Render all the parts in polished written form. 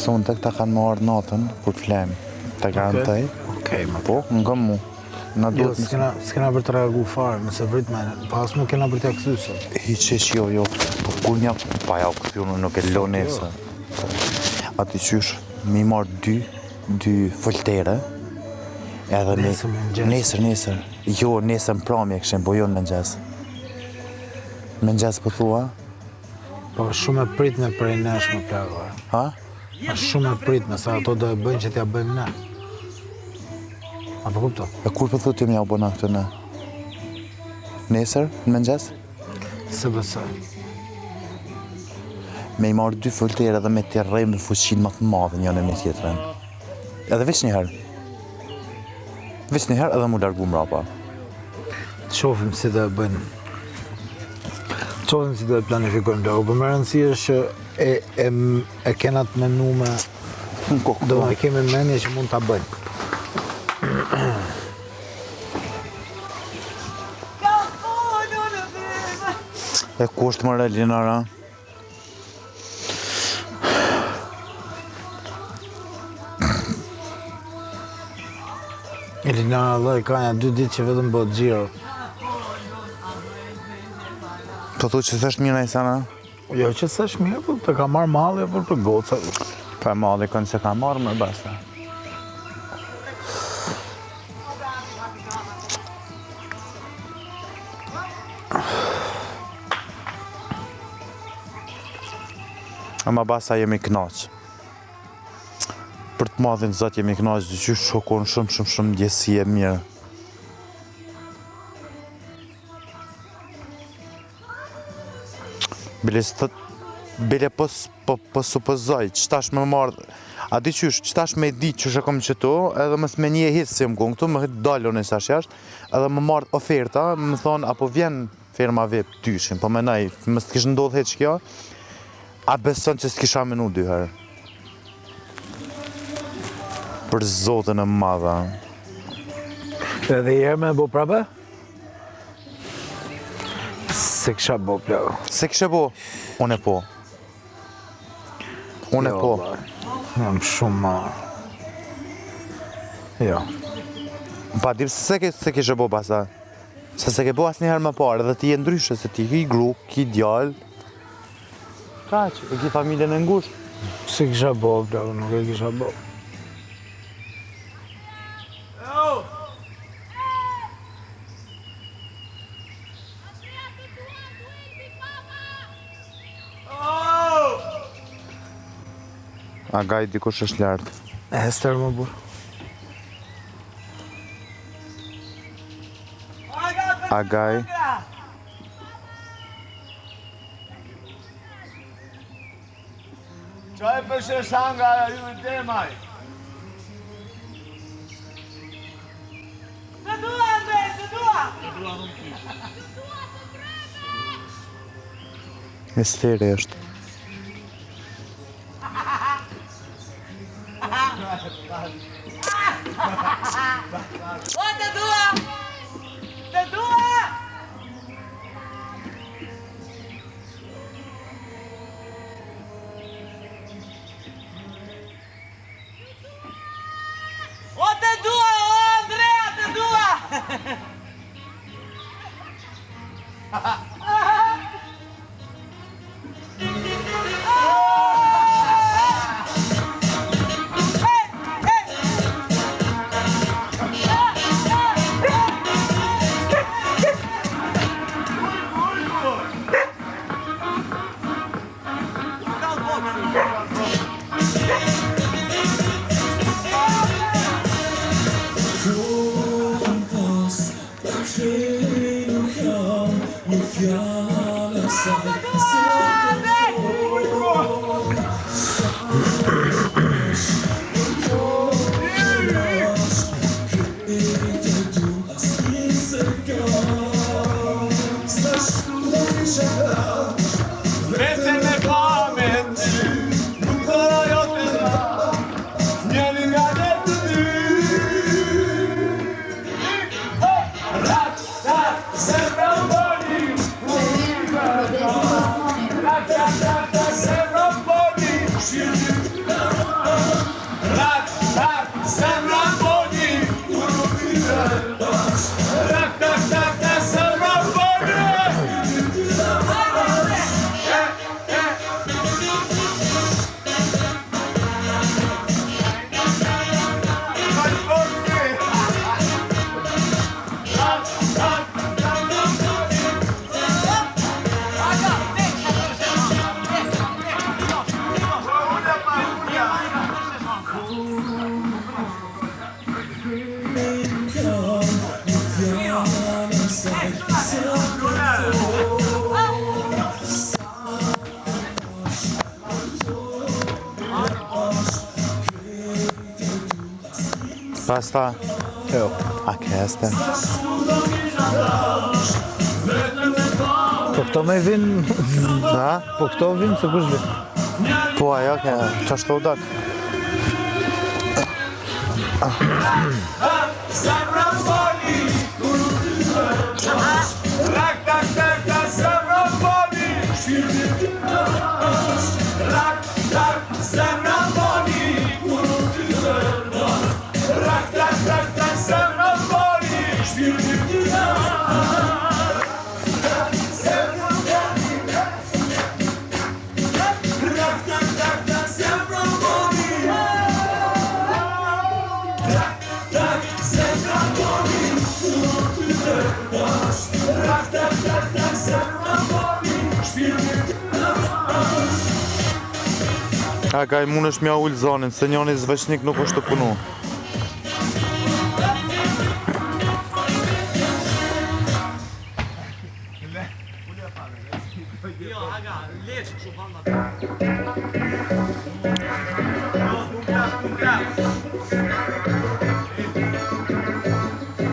Sonë të këta kanë marrë natën, kur të flem, të garantoj. Okej, më Po, nga mu. Na Jo, duhet s'kena për të reagu farë, nëse vrit me, pas nuk kena për të këthyse. hiqesh jo, po kur një, pa ja u këthy unë nuk e lo nesër. Ati qysh, mi marrë dy foltere, edhe Nesër me mëngjes. Nesër. Jo, nesër në pramje këshim, po jo në mëngjes. Mëngjes po thua? Po shumë e pritme prej nesh më plagë. Ha? Është shumë e pritme, sa ato do e bëjnë që t'ja bëjmë ne. Apo kupto? E kur po thu ti mja u bëna këtë ne? Nesër, në mëngjes? SBS. Me i marrë dy foltere dhe me t'i rrejmë në fuqin më të madhe njën e me tjetërën. Edhe veç njëherë. Veç njëherë edhe mu largu mrapa. Qofim si do e bëjnë. Qofim si do e planifikojmë do. Për më rëndësi është që e kena të menume, do me kemi menje që mund t'a bëjnë. E ku është më Linara? Elinara lloj ka një 2 ditë që vetëm bëhet xhiro. Po thu që s'është mirë Najsana? Jo që s'është mirë, po të ka marrë malli për goca. Pa malli kënë se ka marrë më basta. Ama basa jemi knaq. Për të madhin zot jemi knaq, dyqysh shokon shumë ndjesi e mirë. Bile po supozoj, qëtash me marrë, a di qysh, qëtash me di që shë kom qëtu, edhe mës me një e hitë si më kënë këtu, më hitë dalon e sash jashtë, edhe më marrë oferta, më thonë, apo vjen firma vep tyshin, po menaj, mës të kishë ndodhë heq kjo, a beson që s'kisha menu 2 herë? Për zotën e madha. Edhe herë me bo prapë? Se kisha bo plagë. Se kishe bo? Unë e po. Unë e po. Jam shumë ma... Jo. Pa, di se kishe bo pasa. Se ke bo asë një herë më parë, dhe ti e ndryshe, se ti ki gru, ki djallë. Kaq, e ki familjen e ngusht. Se kisha bo plagë, nuk e kisha bo. Agaj dikush është lartë. Ester më burë. Agaj. Qaj për sheshanga ju i temaj. Të dua, Andrej, të dua! Esteri është. O, të dua! Të dua! O, të dua, o, Andrea, të dua! Pasta, Jo. a keste. Po këto me vinë, Ha? po këto vinë se kush vinë. Po ajo ke, qashtu u dalë. Zemra boli, kur ti zësh. Rak tak tak tak zemra boli, shpirti ti nash. Rak tak zemra boli, kur ti zësh. Rak tak tak tak zemra boli, shpirti ti nash. Zemra boli. Rak tak tak tak zemra boli. A ka i mund është mja ullë zonin, se njoni zveçnik nuk është të punu.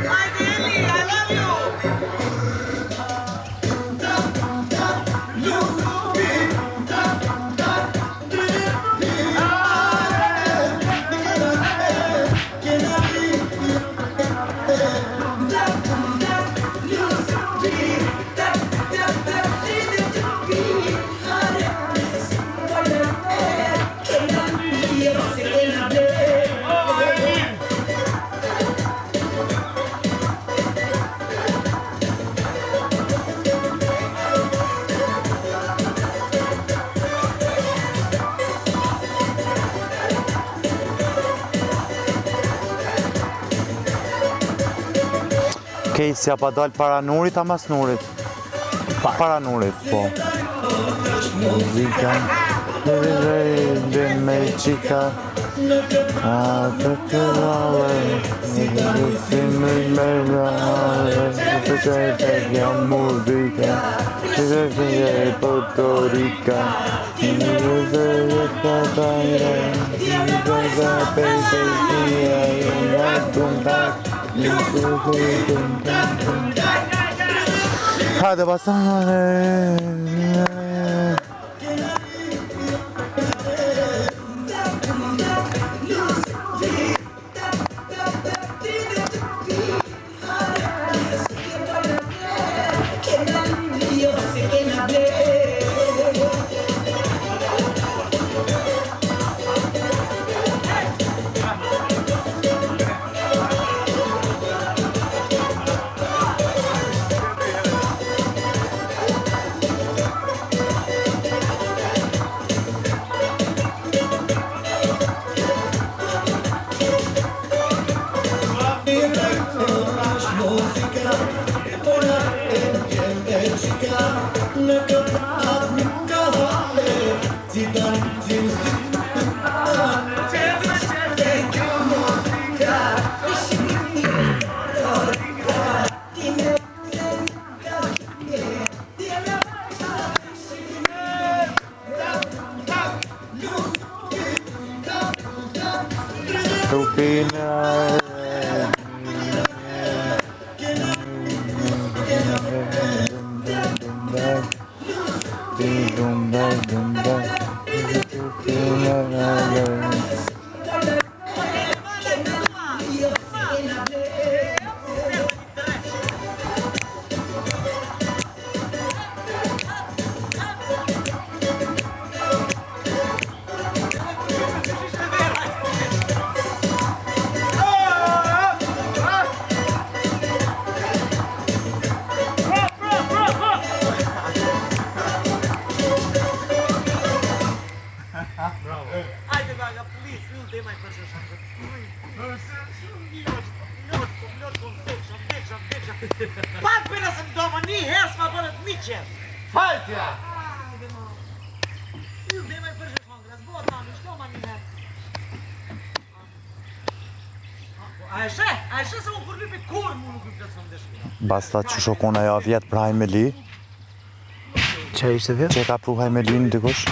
Haydi Eli, I love you. Kejsja pa dalë para nurit, ama s'nurit? Para nurit, po. Muzika, dhe me qika, a të të rale, si me rale, të të të kjo muzika, që të të të Puerto Rica, në të të tajre, në të të pejtë tia, në të të Hadi basane. Hajde gaga, please, ju dhe maj përshësha. Pak bërë se më doma një herë s'ma bërët një qërë. Faltja! Ju dhe maj përshësha, s'bot mami, shto ma një herë. A eshe se unë kur lypi kur mu nuk lypi të më dëshkura. Basta që shokona ja vjetë për Hajmeli, Që ishte vjetë? që e ka pru Hajmelin dikush?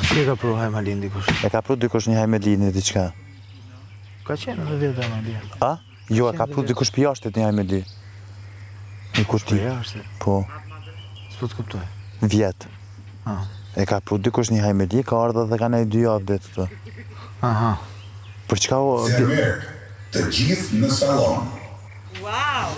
Si e ka pru Hajmelin dikush? E ka pru dikush një Hajmelin e diqka? Ka qenë edhe vjetë e më dhja. A? Jo, e ka pru dikush për jashtë një Hajmeli. Një kuti. Jashtë, Po, s'po të kuptoj. vjetë. Ah. E ka pru dikush një Hajmeli, ka ardhur dhe ka nej 2 javë ditë të. Aha. Për çka o... Mirë, të gjithë në salon. Wow!